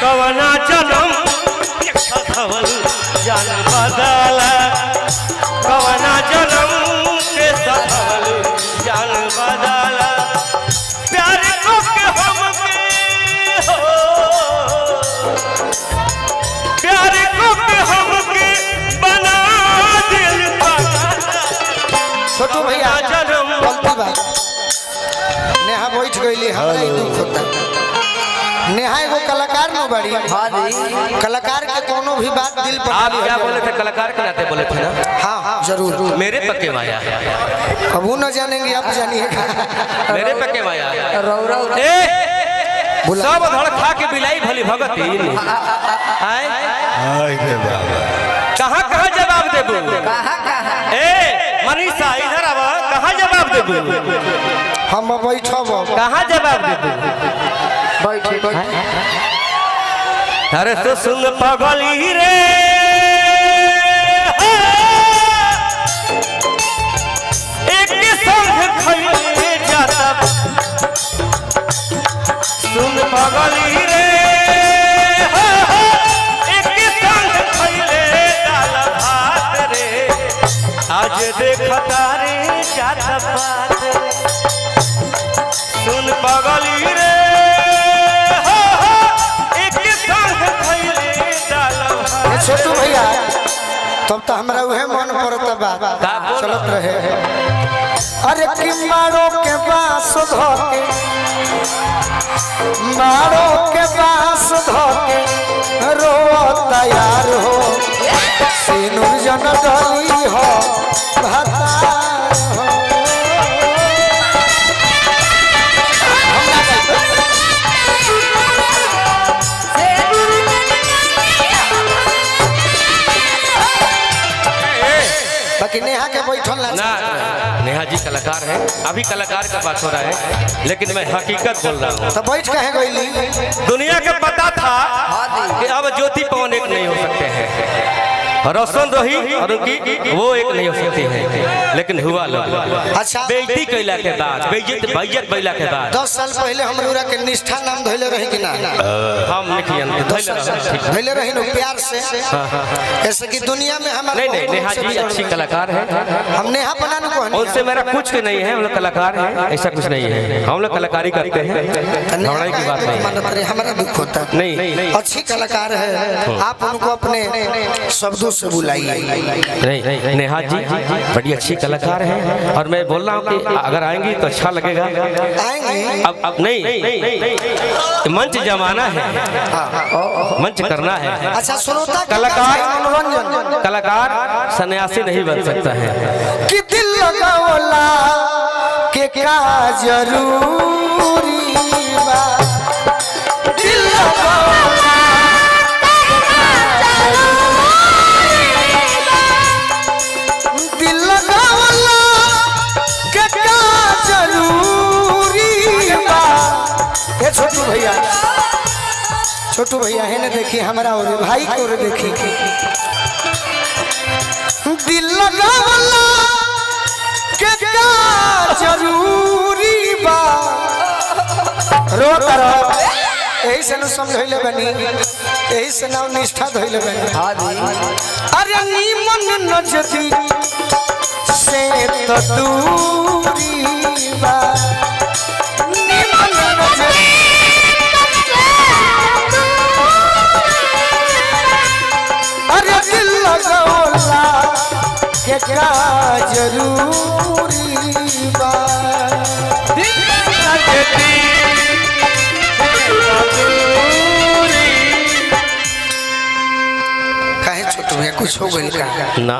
कवना जन्म सधवल जान बदला कवना जन्म के सधवल जान बदला प्यार को के हमके हो प्यार को के हमके बना दिल छोटू भैया गलती बात नेहा बैठ गई हमरा दुख होता नेहा एगो कलाकार न बड़ी कलाकार के कोनो भी बात दिल पर आप क्या बोले थे कलाकार के नाते बोले थे ना हाँ जरूर मेरे पक्के माया अब वो न जानेंगे आप जानिएगा मेरे पक्के माया सब धड़ खा के बिलाई भली भगती कहाँ कहाँ जवाब देबू ए मनीषा इधर आवा कहाँ जवाब देबू हम बैठब कहाँ जवाब देबू अरे तो सुन पगली रे एक संग खइले जाता सुन पगली रे एक संग खइले दाल भात रे आज देखता रे जाता बात सुन पगली रे छोटू भैया तब तो हमरा उहे मन पड़त बात चलत रहे अरे कि मारो के बास धोके मारो के बास धोके रो तैयार हो सिनुर जन डली हो भतार हो बाकी नेहा के बैठल ना नेहा जी कलाकार है अभी कलाकार का बात हो रहा है लेकिन मैं हकीकत बोल रहा हूँ तो बैठ कहे गई दुनिया के पता था कि अब ज्योति पवन एक नहीं हो सकते हैं रोशन रही और उनकी वो एक नहीं हो सकती है लेकिन हुआ लोग अच्छा बेइज्जती कैला के बाद बेइज्जत बैला के बाद 10 साल पहले हमरा के निष्ठा नाम धइले रही कि ना हम नहीं धइले रही नो प्यार से ऐसे कि दुनिया में हमारा नहीं नेहा जी अच्छी कलाकार है हम नेहा बनाने को उनसे मेरा कुछ नहीं है हम लोग कलाकार हैं ऐसा कुछ नहीं है हम लोग कलाकारी करते हैं लड़ाई की बात नहीं हमारा दुख होता नहीं अच्छी कलाकार है आप उनको अपने शब्दों से बुलाइए नहीं नेहा जी बड़ी अच्छी कलाकार है और मैं बोल रहा हूँ कि अगर आएंगी तो अच्छा लगेगा आएंगे अब नहीं मंच जमाना है मंच करना है अच्छा श्रोता कलाकार मनोरंजन कलाकार सन्यासी नहीं बन सकता है कि दिल लगावला के का जरूरी बा दिल लगावला दिल लगावला के का जरूरी बा ए छोटू भैया है ना देखिए हमारा और भाई को और देखिए दिल लगावला के का जरूरी बा रो करो यही से न समझैले बनी यही से नाम निष्ठा धइले बनी अरे नीमन नजदीक से तो दूरी बा नीमन नजदीक अरे दिल लगावला के का जरूरी बा काहे छोटू भैया कुछ हो गइल का ना